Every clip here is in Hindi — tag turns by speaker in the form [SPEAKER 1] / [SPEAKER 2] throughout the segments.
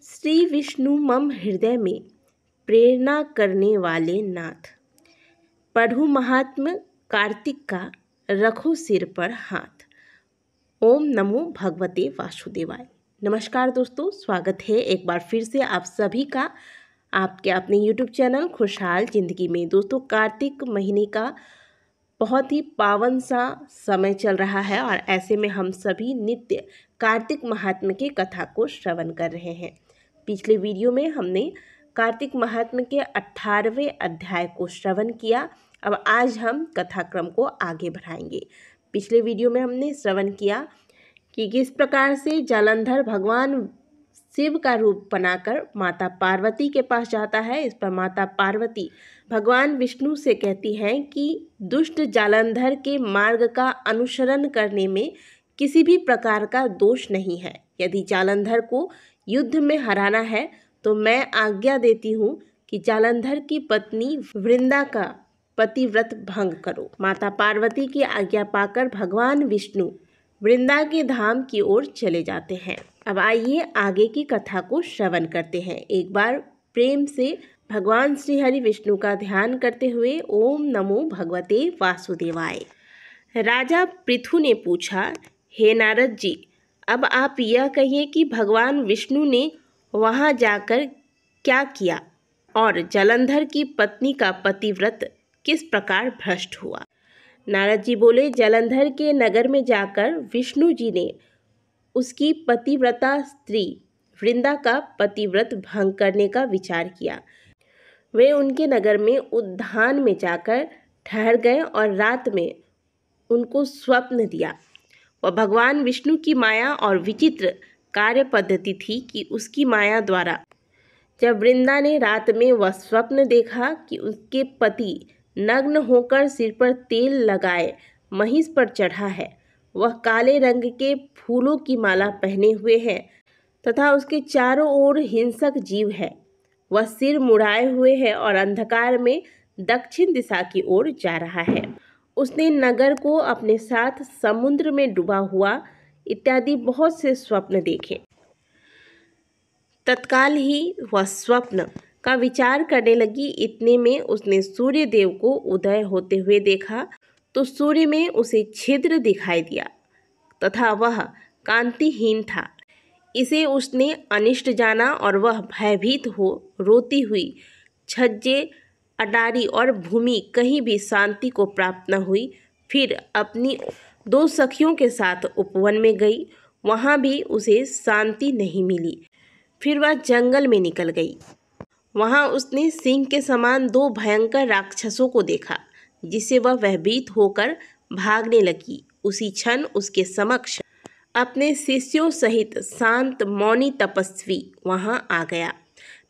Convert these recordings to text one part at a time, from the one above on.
[SPEAKER 1] श्री विष्णु मम हृदय में प्रेरणा करने वाले नाथ। पढ़ू महात्म कार्तिक का, रखो सिर पर हाथ। ओम नमो भगवते वासुदेवाय। नमस्कार दोस्तों, स्वागत है एक बार फिर से आप सभी का आपके अपने YouTube चैनल खुशहाल ज़िंदगी में। दोस्तों, कार्तिक महीने का बहुत ही पावन सा समय चल रहा है और ऐसे में हम सभी नित्य कार्तिक महात्म्य की कथा को श्रवण कर रहे हैं। पिछले वीडियो में हमने कार्तिक महात्म्य के 18वें अध्याय को श्रवण किया। अब आज हम कथाक्रम को आगे बढ़ाएंगे। पिछले वीडियो में हमने श्रवण किया कि किस प्रकार से जालंधर भगवान शिव का रूप बनाकर माता पार्वती के पास जाता है। इस पर माता पार्वती भगवान विष्णु से कहती हैं कि दुष्ट जालंधर के मार्ग का अनुसरण करने में किसी भी प्रकार का दोष नहीं है। यदि जालंधर को युद्ध में हराना है तो मैं आज्ञा देती हूँ कि जालंधर की पत्नी वृंदा का पतिव्रत भंग करो। माता पार्वती की आज्ञा पाकर भगवान विष्णु वृंदा के धाम की ओर चले जाते हैं। अब आइए आगे की कथा को श्रवण करते हैं। एक बार प्रेम से भगवान श्री हरि विष्णु का ध्यान करते हुए ओम नमो भगवते वासुदेवाय। राजा पृथु ने पूछा, हे नारद जी, अब आप यह कहिए कि भगवान विष्णु ने वहां जाकर क्या किया और जालंधर की पत्नी का पतिव्रत किस प्रकार भ्रष्ट हुआ। नारद जी बोले, जालंधर के नगर में जाकर विष्णु जी ने उसकी पतिव्रता स्त्री वृंदा का पतिव्रत भंग करने का विचार किया। वे उनके नगर में उद्यान में जाकर ठहर गए और रात में उनको स्वप्न दिया। वह भगवान विष्णु की माया और विचित्र कार्य पद्धति थी कि उसकी माया द्वारा जब वृंदा ने रात में वह स्वप्न देखा कि उसके पति नग्न होकर सिर पर तेल लगाए महिष पर चढ़ा है, वह काले रंग के फूलों की माला पहने हुए है तथा उसके चारों ओर हिंसक जीव है, वह सिर मुड़ाए हुए है और अंधकार में दक्षिण दिशा की ओर जा रहा है। उसने नगर को अपने साथ समुद्र में डूबा हुआ इत्यादि बहुत से स्वप्न देखे। तत्काल ही वह स्वप्न का विचार करने लगी। इतने में उसने सूर्य देव को उदय होते हुए देखा तो सूर्य में उसे छिद्र दिखाई दिया तथा वह कांतिहीन था। इसे उसने अनिष्ट जाना और वह भयभीत हो रोती हुई छज्जे, अटारी और भूमि कहीं भी शांति को प्राप्त न हुई। फिर अपनी 2 सखियों के साथ उपवन में गई, वहाँ भी उसे शांति नहीं मिली। फिर वह जंगल में निकल गई। वहाँ उसने सिंह के समान 2 भयंकर राक्षसों को देखा, जिससे वह भयभीत होकर भागने लगी। उसी क्षण उसके समक्ष अपने शिष्यों सहित शांत मौनी तपस्वी वहाँ आ गया।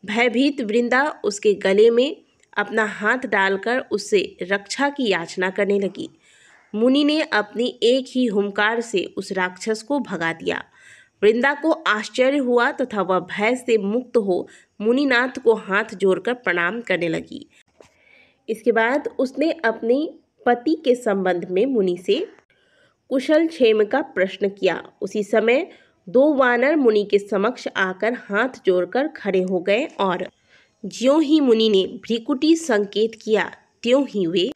[SPEAKER 1] भयभीत वृंदा उसके गले में अपना हाथ डालकर उससे रक्षा की याचना करने लगी। मुनि ने अपनी एक ही हुंकार से उस राक्षस को भगा दिया। वृंदा को आश्चर्य हुआ तथा वह भय से मुक्त हो मुनिनाथ को हाथ जोड़कर प्रणाम करने लगी। इसके बाद उसने अपने पति के संबंध में मुनि से कुशल क्षेम का प्रश्न किया। उसी समय 2 वानर मुनि के समक्ष आकर हाथ जोड़कर खड़े हो गए और ज्यों ही मुनि ने भ्रिकुटी संकेत किया त्यों ही वे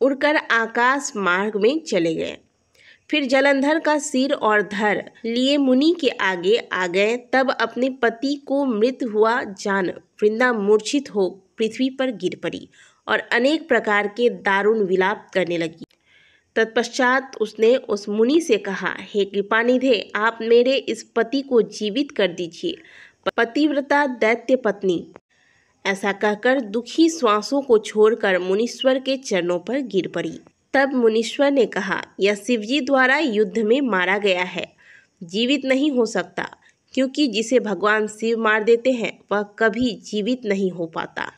[SPEAKER 1] उड़कर आकाश मार्ग में चले गए। फिर जालंधर का सिर और धड़ लिए मुनि के आगे आ गए। तब अपने पति को मृत हुआ जान वृंदा मूर्छित हो पृथ्वी पर गिर पड़ी और अनेक प्रकार के दारुण विलाप करने लगी। तत्पश्चात उसने उस मुनि से कहा, हे कृपानिधे, आप मेरे इस पति को जीवित कर दीजिए। पतिव्रता दैत्य पत्नी ऐसा कहकर दुखी श्वासों को छोड़कर मुनीश्वर के चरणों पर गिर पड़ी। तब मुनीश्वर ने कहा, यह शिवजी द्वारा युद्ध में मारा गया है, जीवित नहीं हो सकता, क्योंकि जिसे भगवान शिव मार देते हैं वह कभी जीवित नहीं हो पाता।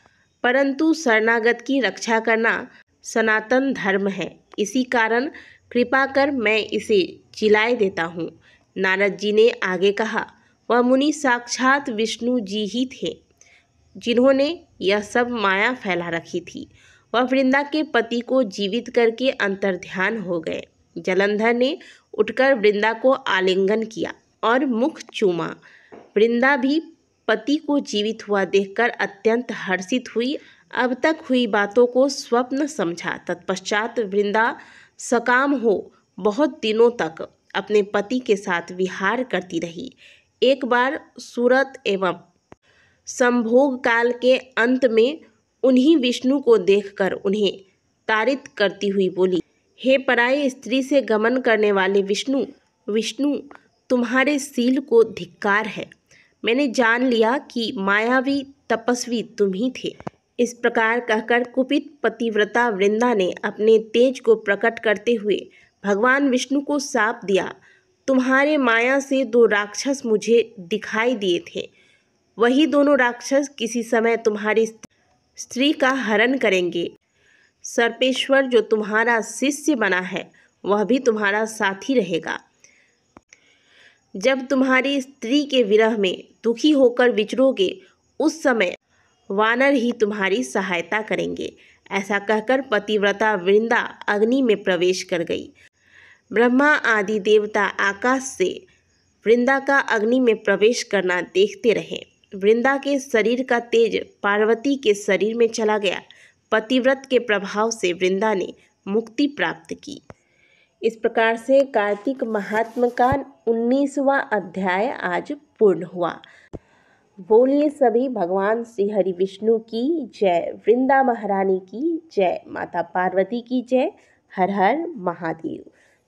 [SPEAKER 1] परंतु शरणागत की रक्षा करना सनातन धर्म है, इसी कारण कृपा कर मैं इसे जिलाए देता हूँ। नारद जी ने आगे कहा, वह मुनि साक्षात विष्णु जी ही थे, जिन्होंने यह सब माया फैला रखी थी। वह वृंदा के पति को जीवित करके अंतर्ध्यान हो गए। जालंधर ने उठकर वृंदा को आलिंगन किया और मुख चूमा। वृंदा भी पति को जीवित हुआ देखकर अत्यंत हर्षित हुई। अब तक हुई बातों को स्वप्न समझा। तत्पश्चात वृंदा सकाम हो बहुत दिनों तक अपने पति के साथ विहार करती रही। एक बार सूरत एवं संभोग काल के अंत में उन्हीं विष्णु को देखकर उन्हें ताड़ित करती हुई बोली, हे पराई स्त्री से गमन करने वाले विष्णु, विष्णु तुम्हारे शील को धिक्कार है। मैंने जान लिया कि मायावी तपस्वी तुम ही थे। इस प्रकार कहकर कुपित पतिव्रता वृंदा ने अपने तेज को प्रकट करते हुए भगवान विष्णु को शाप दिया, तुम्हारे माया से 2 राक्षस मुझे दिखाई दिए थे। वही दोनों राक्षस किसी समय तुम्हारी स्त्री का हरण करेंगे। सर्पेश्वर जो तुम्हारा शिष्य बना है वह भी तुम्हारा साथी रहेगा। जब तुम्हारी स्त्री के विरह में दुखी होकर विचरोगे उस समय वानर ही तुम्हारी सहायता करेंगे। ऐसा कहकर पतिव्रता वृंदा अग्नि में प्रवेश कर गई। ब्रह्मा आदि देवता आकाश से वृंदा का अग्नि में प्रवेश करना देखते रहे। वृंदा के शरीर का तेज पार्वती के शरीर में चला गया। पतिव्रत के प्रभाव से वृंदा ने मुक्ति प्राप्त की। इस प्रकार से कार्तिक महात्म्य का 19वां अध्याय आज पूर्ण हुआ। बोलिए सभी भगवान श्री हरि विष्णु की जय, वृंदा महारानी की जय, माता पार्वती की जय, हर हर महादेव।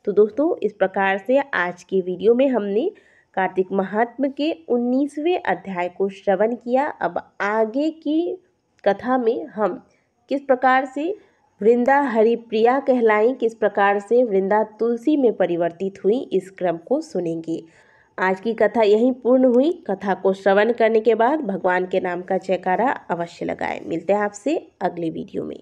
[SPEAKER 1] तो दोस्तों इस प्रकार से आज की वीडियो में हमने कार्तिक महात्म्य के 19वें अध्याय को श्रवण किया। अब आगे की कथा में हम किस प्रकार से वृंदा हरिप्रिया कहलाई, किस प्रकार से वृंदा तुलसी में परिवर्तित हुई, इस क्रम को सुनेंगे। आज की कथा यहीं पूर्ण हुई। कथा को श्रवण करने के बाद भगवान के नाम का जयकारा अवश्य लगाएं। मिलते हैं आपसे अगले वीडियो में।